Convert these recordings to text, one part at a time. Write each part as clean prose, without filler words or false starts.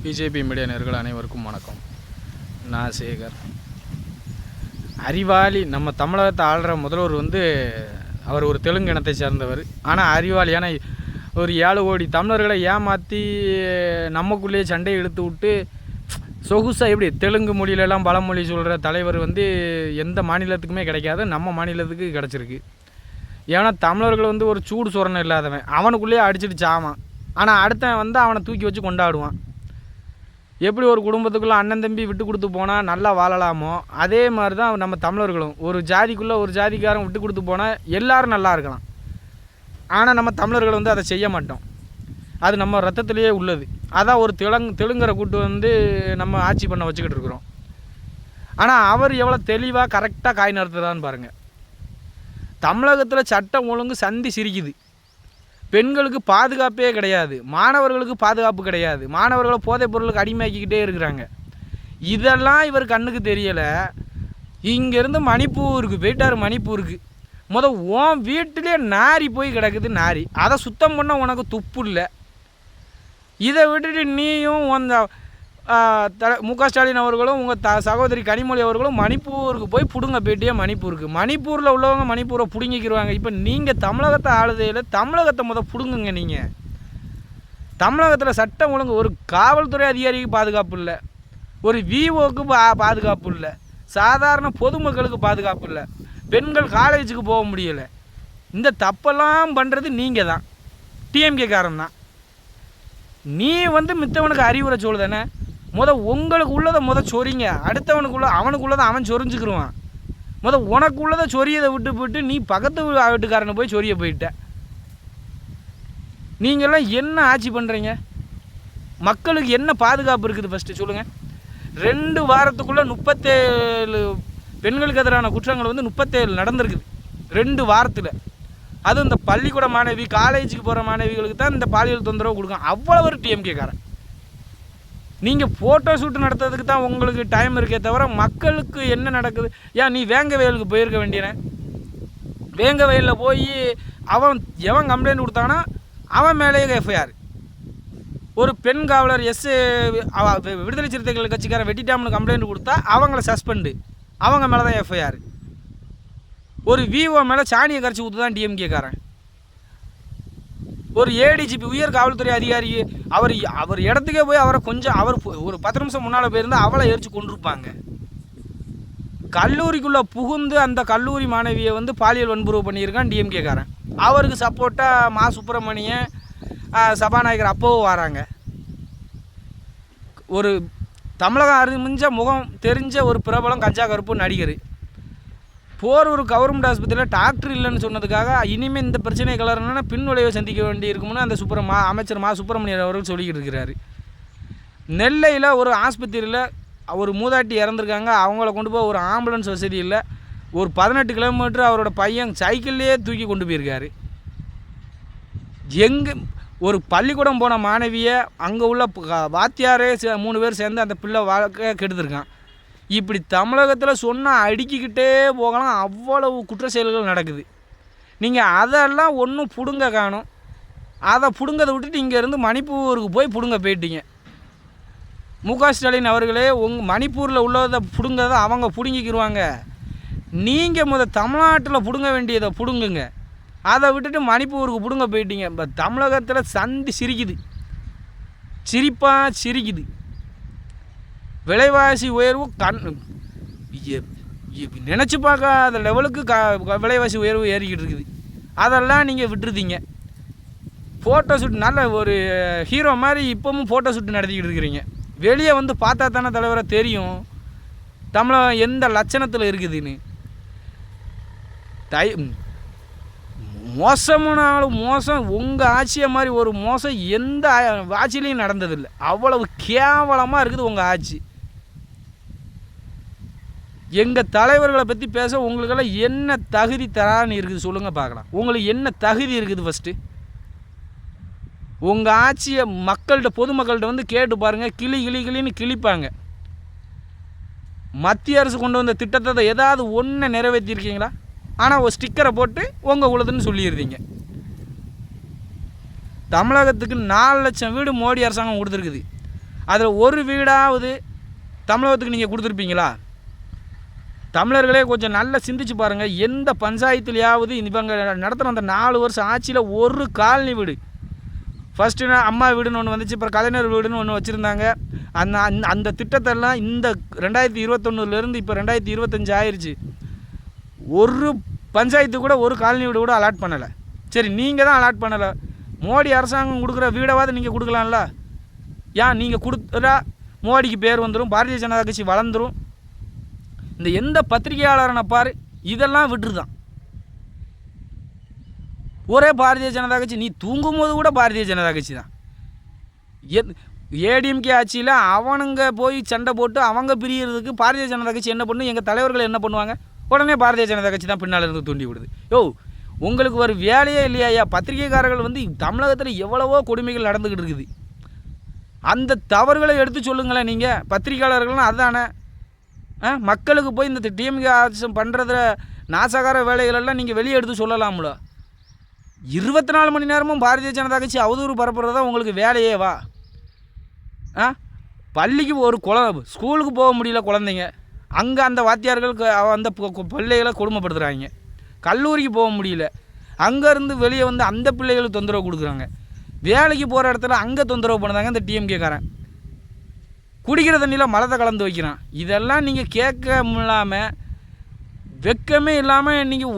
BJP media நேயர்கள் அனைவருக்கும் வணக்கம். நான் சேகர். அறிவாளி நம்ம தமிழகத்தை ஆள்ற முதல்வர் அவர் ஒரு தெலுங்கு இனத்தை சேர்ந்தவர். ஆனால் அறிவாளியான ஒரு 7 கோடி தமிழர்களை ஏமாற்றி நமக்குள்ளேயே சண்டையை இழுத்து விட்டு சொகுசாக எப்படி தெலுங்கு மொழியிலெல்லாம் பழமொழி சொல்கிற தலைவர் எந்த மாநிலத்துக்குமே கிடைக்காது, நம்ம மாநிலத்துக்கு கிடச்சிருக்கு. ஏன்னா தமிழர்கள் ஒரு சூடு சொரணம் இல்லாதவன், அவனுக்குள்ளேயே அடிச்சுட்டு சாவான். ஆனால் அடுத்தவன் அவனை தூக்கி வச்சு கொண்டாடுவான். எப்படி ஒரு குடும்பத்துக்குள்ளே அண்ணன் தம்பி விட்டு கொடுத்து போனால் நல்லா வாழலாமோ, அதே மாதிரி தான் நம்ம தமிழர்களும். ஒரு ஜாதிக்குள்ளே ஒரு ஜாதிக்காரன் விட்டு கொடுத்து போனால் எல்லோரும் நல்லா இருக்கலாம். ஆனால் நம்ம தமிழர்கள் அதை செய்ய மாட்டோம். அது நம்ம ரத்தத்திலேயே உள்ளது. அதான் ஒரு தெலுங்கரை கூட்டு நம்ம ஆட்சி பண்ண வச்சுக்கிட்டு இருக்கிறோம். ஆனால் அவர் எவ்வளோ தெளிவாக கரெக்டாக காய் நடத்துதான்னு பாருங்கள். தமிழகத்தில் சட்டம் ஒழுங்கு சந்தி சிரிக்குது. பெண்களுக்கு பாதுகாப்பே கிடையாது, மாணவர்களுக்கு பாதுகாப்பு கிடையாது, மாணவர்களை போதைப் பொருளுக்கு அடிமையாக்கிக்கிட்டே இருக்கிறாங்க. இதெல்லாம் இவர் கண்ணுக்கு தெரியலை. இங்கேருந்து மணிப்பூருக்கு போயிட்டார். மணிப்பூருக்கு உன் வீட்டிலே நாரி போய் கிடக்குது நாரி, அதை சுத்தம் பண்ண உனக்கு துப்பு இல்லை. இதை விட்டுட்டு நீயும் மு.க. ஸ்டாலின் அவர்களும் உங்கள் சகோதரி கனிமொழி அவர்களும் மணிப்பூருக்கு போய் பிடுங்க போயிட்டே. மணிப்பூரில் உள்ளவங்க மணிப்பூரை பிடுங்கிக்கிடுவாங்க. இப்போ நீங்கள் தமிழகத்தை ஆளுதையில் தமிழகத்தை பிடுங்குங்க. நீங்கள் தமிழகத்தில் சட்டம் ஒழுங்கு, ஒரு காவல்துறை அதிகாரிக்கு பாதுகாப்பு இல்லை, ஒரு விஓக்கு பாதுகாப்பு இல்லை, சாதாரண பொதுமக்களுக்கு பாதுகாப்பு இல்லை, பெண்கள் காலேஜுக்கு போக முடியலை. இந்த தப்பெல்லாம் பண்ணுறது நீங்கள் தான், டிஎம்கே காரன் தான். நீ மித்தவனுக்கு அறிவுரை சொல்லுதானே. உங்களுக்கு உள்ளதை சொறிங்க, அவனுக்குள்ளதை அவன் சொரிஞ்சுக்கிடுவான். உனக்கு உள்ளதை சொரியதை விட்டு நீ பக்கத்து வீட்டுக்காரனை போய் சொரிய போயிட்ட. நீங்கள்லாம் என்ன ஆட்சி பண்ணுறீங்க? மக்களுக்கு என்ன பாதுகாப்பு இருக்குது ஃபஸ்ட்டு சொல்லுங்கள். 2 வாரத்துக்குள்ளே 37 பெண்களுக்கு எதிரான குற்றங்கள் 37 நடந்திருக்குது 2 வாரத்தில். அது இந்த பள்ளிக்கூட மாணவி, காலேஜுக்கு போகிற மாணவிகளுக்கு தான் இந்த பாலியல் தொந்தரவு கொடுக்கும். அவ்வளோ ஒரு டிஎம்கேக்காரன். நீங்கள் ஃபோட்டோ ஷூட் நடத்துறதுக்கு தான் உங்களுக்கு டைம் இருக்கே தவிர மக்களுக்கு என்ன நடக்குது? ஏன் நீ வேங்க வயலுக்கு போயிருக்க வேண்டியன? வேங்க வயலில் போய் எவன் கம்ப்ளைண்ட் கொடுத்தானா அவன் மேலேயே எஃப்ஐஆர். ஒரு பெண் காவலர் விடுதலை சிறுத்தைகள் கட்சிக்காரன் வெட்டிட்டாம்னு கம்ப்ளைண்ட் கொடுத்தா அவங்கள சஸ்பெண்டு, அவங்க மேலே தான் எஃப்ஐஆர். ஒரு விஓ மேலே சாணியை கரைச்சி ஊற்று தான் டிஎம்கேக்காரன். ஒரு ஏடிஜிபி உயர் காவல்துறை அதிகாரி அவர் இடத்துக்கே போய் அவர் ஒரு 10 நிமிஷம் முன்னால் போயிருந்தால் அவளை எரிச்சு கொண்டிருப்பாங்க. கல்லூரிக்குள்ளே புகுந்து அந்த கல்லூரி மாணவியை பாலியல் வன்புறவு பண்ணியிருக்கான் டிஎம்கேக்காரன். அவருக்கு சப்போர்ட்டாக மா சுப்பிரமணியன், சபாநாயகர் அப்போவும் வராங்க. ஒரு தமிழகம் அறிஞ்ச முகம் தெரிஞ்ச ஒரு பிரபலம் கஞ்சா கருப்பு நடிகர் ஒரு கவர்மெண்ட் ஆஸ்பத்திரியில் டாக்டர் இல்லைன்னு சொன்னதுக்காக இனிமேல் இந்த பிரச்சனை கலரணுன்னா பின் விளைவை சந்திக்க வேண்டி இருக்கும்னு அந்த அமைச்சர் மா சுப்பிரமணியன் அவர்கள் சொல்லிக்கிட்டு இருக்கிறாரு. நெல்லையில் ஒரு ஆஸ்பத்திரியில் ஒரு மூதாட்டி இறந்துருக்காங்க. அவங்கள கொண்டு போய் ஒரு ஆம்புலன்ஸ் வசதி இல்லை. ஒரு 18 கிலோமீட்டர் அவரோட பையன் சைக்கிள்லேயே தூக்கி கொண்டு போயிருக்காரு. ஒரு பள்ளிக்கூடம் போன மாணவியை அங்கே உள்ள வாத்தியாரே 3 பேர் சேர்ந்து அந்த பிள்ளை வாழ்க்கை கெடுத்துருக்கான். இப்படி தமிழகத்தில் சொன்னால் அடுக்கிக்கிட்டே போகலாம். அவ்வளவு குற்ற செயல்கள் நடக்குது. நீங்கள் அதெல்லாம் ஒன்றும் பிடுங்க காணும். அதை பிடுங்கதை விட்டுட்டு இங்கேருந்து மணிப்பூருக்கு போய் பிடுங்க போயிட்டீங்க. மு.க. ஸ்டாலின் அவர்களே, மணிப்பூரில் உள்ளதை பிடுங்கதை அவங்க பிடுங்கிக்கிடுவாங்க. நீங்கள் தமிழ்நாட்டில் பிடுங்க வேண்டியதை பிடுங்குங்க. அதை விட்டுட்டு மணிப்பூருக்கு பிடுங்க போயிட்டீங்க. இப்போ தமிழகத்தில் சந்தி சிரிக்குது, சிரிக்குது. விலைவாசி உயர்வு நினச்சி பார்க்காத லெவலுக்கு விலைவாசி உயர்வு ஏறிக்கிட்டு இருக்குது. அதெல்லாம் நீங்கள் விட்டுருதீங்க. ஃபோட்டோ ஷூட் நல்ல ஒரு ஹீரோ மாதிரி இப்போவும் ஃபோட்டோ ஷூட் நடத்திக்கிட்டு இருக்கிறீங்க. வெளியே பார்த்தா தானே தலைவரை தெரியும் தமிழகம் எந்த லட்சணத்தில் இருக்குதுன்னு. மோசமானாலும் மோசம், உங்கள் ஆட்சியை மாதிரி ஒரு மோசம் எந்த ஆட்சியிலையும் நடந்ததில்லை. அவ்வளவு கேவலமாக இருக்குது உங்கள் ஆட்சி. எங்கள் தலைவர்களை பற்றி பேச உங்களுக்கெல்லாம் என்ன தகுதி தரான்னு இருக்குது சொல்லுங்கள் பார்க்கலாம். உங்களுக்கு என்ன தகுதி இருக்குது? ஃபஸ்ட்டு உங்கள் ஆட்சியை பொதுமக்கள்கிட்ட கேட்டு பாருங்கள். கிளின்னு கிழிப்பாங்க. மத்திய அரசு கொண்டு வந்த திட்டத்தை ஏதாவது ஒன்று நிறைவேற்றிருக்கீங்களா? ஆனால் ஒரு ஸ்டிக்கரை போட்டு உங்கள் உள்ளதுன்னு சொல்லிடுறீங்க. தமிழகத்துக்கு 4 லட்சம் வீடு மோடி அரசாங்கம் கொடுத்துருக்குது. அதில் ஒரு வீடாவது தமிழகத்துக்கு நீங்கள் கொடுத்துருப்பீங்களா? தமிழர்களே கொஞ்சம் நல்லா சிந்திச்சு பாருங்கள். எந்த பஞ்சாயத்துலையாவது இவங்க நடத்துகிற அந்த 4 வருஷம் ஆட்சியில் ஒரு காலனி வீடு, ஃபஸ்ட்டு அம்மா வீடுன்னு ஒன்று வந்துச்சு, அப்புறம் கலைஞர் வீடுன்னு ஒன்று வச்சுருந்தாங்க. அந்த அந்த திட்டத்தெல்லாம் இந்த 2021 இப்போ 2025 ஆயிடுச்சு. ஒரு பஞ்சாயத்து கூட ஒரு காலனி வீடு கூட அலாட் பண்ணலை. சரி, நீங்கள் தான் அலாட் பண்ணலை. மோடி அரசாங்கம் கொடுக்குற வீடாவது நீங்கள் கொடுக்கலாம்ல? ஏன் நீங்கள் கொடுத்தா மோடிக்கு பேர் வந்துடும், பாரதிய ஜனதா கட்சி வளர்ந்துடும். இந்த எந்த பத்திரிகையாளரனை பாரு இதெல்லாம் விட்டுருதான். ஒரே பாரதிய ஜனதா கட்சி. நீ தூங்கும் போது கூட பாரதிய ஜனதா கட்சி தான். ஏடிஎம்கே ஆட்சியில் அவனுங்க போய் சண்டை போட்டு அவங்க பிரியறதுக்கு பாரதிய ஜனதா கட்சி என்ன பண்ணும்? எங்கள் தலைவர்கள் என்ன பண்ணுவாங்க? உடனே பாரதிய ஜனதா கட்சி தான் பின்னால் இருந்து தூண்டி விடுது. உங்களுக்கு ஒரு வேலையே இல்லையா? பத்திரிகைக்காரர்கள் வந்து தமிழகத்தில் எவ்வளவோ கொடுமைகள் நடந்துக்கிட்டு இருக்குது. அந்த தவறுகளை எடுத்து சொல்லுங்களேன். நீங்கள் பத்திரிகையாளர்கள்லாம் அதுதானே. மக்களுக்கு போய் இந்த டிஎம்கே ஆட்சி பண்ணுறதுல நாசகார வேலைகளெல்லாம் நீங்கள் வெளியே எடுத்து சொல்லலாம்ல? 24 மணி நேரமும் பாரதிய ஜனதா கட்சி அவதூறு பரப்புறது தான் உங்களுக்கு வேலையே வா? பள்ளிக்கு ஒரு ஸ்கூலுக்கு போக முடியல குழந்தைங்க, அங்கே அந்த வாத்தியார்களுக்கு அந்த பிள்ளைகளை கொடுமைப்படுத்துகிறாங்க. கல்லூரிக்கு போக முடியல, அங்கேருந்து வெளியே வந்து அந்த பிள்ளைகளுக்கு தொந்தரவு கொடுக்குறாங்க. வேலைக்கு போகிற இடத்துல அங்கே தொந்தரவு பண்ணுறாங்க இந்த டிஎம்கேக்காரன். குடிக்கிற தண்ணியில் மலத்தை கலந்து வைக்கிறான். இதெல்லாம் நீங்கள் கேட்க இல்லாமல், வெக்கமே இல்லாமல் நீங்கள்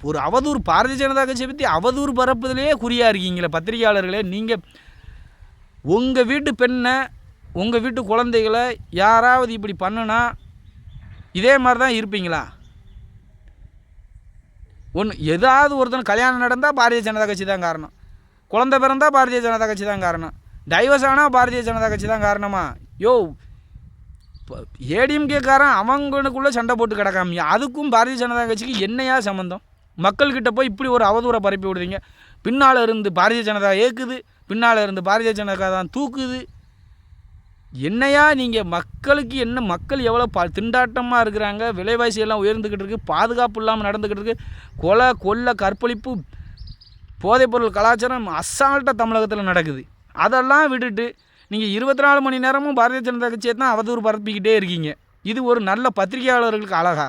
ஒரு அவதூறு பாரதிய ஜனதா கட்சியை பற்றி அவதூறு பரப்புதலே குறியாக இருக்கீங்களே பத்திரிகையாளர்களே. நீங்கள் உங்கள் வீட்டு பெண்ணை, உங்கள் வீட்டு குழந்தைகளை யாராவது இப்படி பண்ணுனா இதே மாதிரி தான் இருப்பீங்களா? ஏதாவது ஒருத்தன் கல்யாணம் நடந்தால் பாரதிய ஜனதா கட்சி தான் காரணம், குழந்தை பிறந்தால் பாரதிய ஜனதா கட்சி தான் காரணம், டைவர்ஸ் ஆனால் பாரதிய ஜனதா கட்சி தான் காரணமா? ஏடிஎம்கேக்காரன் அவங்களுக்குள்ளே சண்டை போட்டு கிடக்காமியா, அதுக்கும் பாரதிய ஜனதா கட்சிக்கு என்னையா சம்மந்தம்? மக்கள்கிட்ட போய் இப்படி ஒரு அவதூறை பரப்பி விடுறீங்க. பின்னால் இருந்து பாரதிய ஜனதா ஏக்குது, பின்னால் இருந்து பாரதிய ஜனதா தான் தூக்குது. என்னையா நீங்கள் மக்களுக்கு என்ன? மக்கள் எவ்வளோ திண்டாட்டமாக இருக்கிறாங்க, விலைவாசி எல்லாம் உயர்ந்துக்கிட்டு இருக்குது, பாதுகாப்பு இல்லாமல் நடந்துக்கிட்டு இருக்குது, கொலை கொள்ளை கற்பழிப்பு போதைப்பொருள் கலாச்சாரம் அசால்ட்டாக தமிழகத்தில் நடக்குது. அதெல்லாம் விட்டுட்டு நீங்கள் 24 மணி நேரமும் பாரதிய ஜனதா கட்சியை தான் அவதூறு பரப்பிக்கிட்டே இருக்கீங்க. இது ஒரு நல்ல பத்திரிகையாளர்களுக்கு அழகா?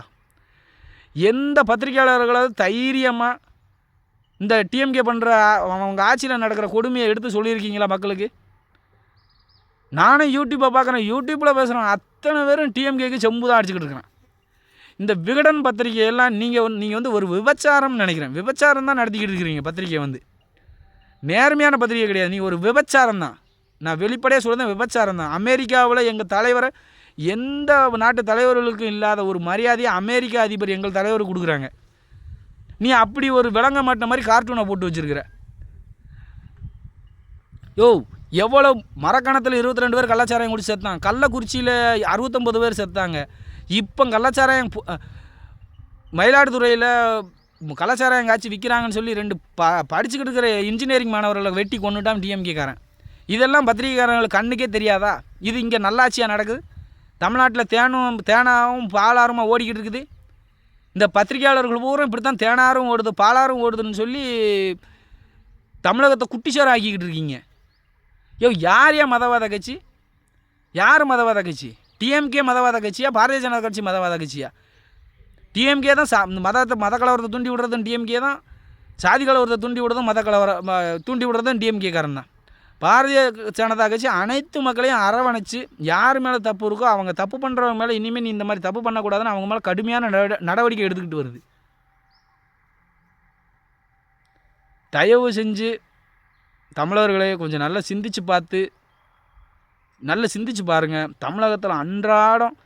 எந்த பத்திரிகையாளர்களாவது தைரியமாக இந்த டிஎம்கே பண்ணுற அவங்க ஆட்சியில் நடக்கிற கொடுமையை எடுத்து சொல்லியிருக்கீங்களா மக்களுக்கு? நானும் யூடியூப்பை பார்க்குறேன், யூடியூப்பில் பேசுகிறேன், அத்தனை பேரும் டிஎம்கேக்கு செம்பு தான் அடிச்சுக்கிட்டு இருக்கிறேன். இந்த விகடன் பத்திரிகையெல்லாம் நீங்கள் வந்து ஒரு விபச்சாரம்னு நினைக்கிறேன். விபச்சாரம் தான் நடத்திக்கிட்டு இருக்கிறீங்க. பத்திரிகை வந்து நேர்மையான பத்திரிகை கிடையாது, நீங்கள் ஒரு விபச்சாரம் தான். நான் வெளிப்படையாக சொல்கிறேன், விபச்சாரம் தான். அமெரிக்காவில் எங்கள் தலைவரை, எந்த நாட்டு தலைவர்களுக்கும் இல்லாத ஒரு மரியாதையை அமெரிக்கா அதிபர் எங்கள் தலைவருக்கு கொடுக்குறாங்க. நீ அப்படி ஒரு விளங்க மாட்ட மாதிரி கார்ட்டூனை போட்டு வச்சுருக்கிற. எவ்வளோ மரக்கணத்தில் 22 பேர் கள்ளச்சாராயம் குடிச்சு செத்தாங்க. கள்ளக்குறிச்சியில் 69 பேர் செத்தாங்க. இப்போ கள்ளச்சாராயம் மயிலாடுதுறையில் கள்ளச்சாராயம் காய்ச்சி விற்கிறாங்கன்னு சொல்லி 2 படிச்சுக்கிட்டு இருக்கிற இன்ஜினியரிங் மாணவர்களை வெட்டி கொண்டுட்டான் டிஎம்கேக்காரன். இதெல்லாம் பத்திரிகைக்காரங்களுக்கு கண்ணுக்கே தெரியாதா? இது இங்கே நல்லாட்சியாக நடக்குது? தமிழ்நாட்டில் தேனாவும் பாலாறுமா ஓடிக்கிட்டு இருக்குது. இந்த பத்திரிகையாளர்கள் பூரா இப்படி தான் தேனாரும் ஓடுது பாலாரும் ஓடுதுன்னு சொல்லி தமிழகத்தை குட்டிச்சோறு ஆக்கிக்கிட்டு இருக்கீங்க. யார் மதவாத கட்சி? யார் மதவாத கட்சி? டிஎம்கே மதவாத கட்சியா, பாரதிய ஜனதா கட்சி மதவாத கட்சியா? டிஎம்கே தான் மத கலவரத்தை தூண்டி விடுறதும் டிஎம்கே தான், சாதி கலவரத்தை தூண்டி விடுறதும் தூண்டி விடுறதும் டிஎம்கேக்காரன் தான். பாரதிய ஜனதா கட்சி அனைத்து மக்களையும் அரவணைச்சு, யார் மேலே தப்பு இருக்கோ அவங்க தப்பு பண்ணுறவங்க மேலே இனிமேல் நீ இந்த மாதிரி தப்பு பண்ணக்கூடாதுன்னு அவங்க மேலே கடுமையான நடவடிக்கை எடுத்துக்கிட்டு வருது. தயவு செஞ்சு தமிழர்களே கொஞ்சம் நல்லா சிந்திச்சு பார்த்து, நல்லா சிந்திச்சு பாருங்கள். தமிழகத்தில் அன்றாடம்,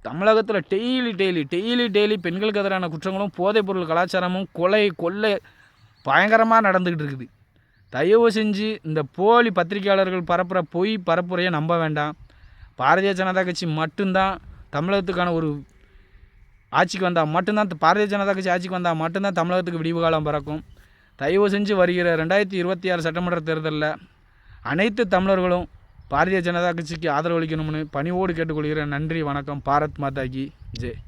தமிழகத்தில் டெய்லி பெண்களுக்கு எதிரான குற்றங்களும் போதைப்பொருள் கலாச்சாரமும் கொலை கொள்ளை பயங்கரமாக நடந்துக்கிட்டு இருக்குது. தயவு செஞ்சு இந்த போலி பத்திரிகையாளர்கள் பரப்புகிற பொய் பரப்புரையை நம்ப வேண்டாம். பாரதிய ஜனதா கட்சி மட்டும்தான் தமிழகத்துக்கான ஒரு ஆட்சிக்கு வந்தால் மட்டும்தான், பாரதிய ஜனதா கட்சி ஆட்சிக்கு வந்தால் மட்டும்தான் தமிழகத்துக்கு விடிவு காலம் பிறக்கும். தயவு செஞ்சு வருகிற 2026 சட்டமன்ற தேர்தலில் அனைத்து தமிழர்களும் பாரதிய ஜனதா கட்சிக்கு ஆதரவு அளிக்கணும்னு பணிவோடு கேட்டுக்கொள்கிறேன். நன்றி, வணக்கம். பாரத் மாதா கி ஜெய்.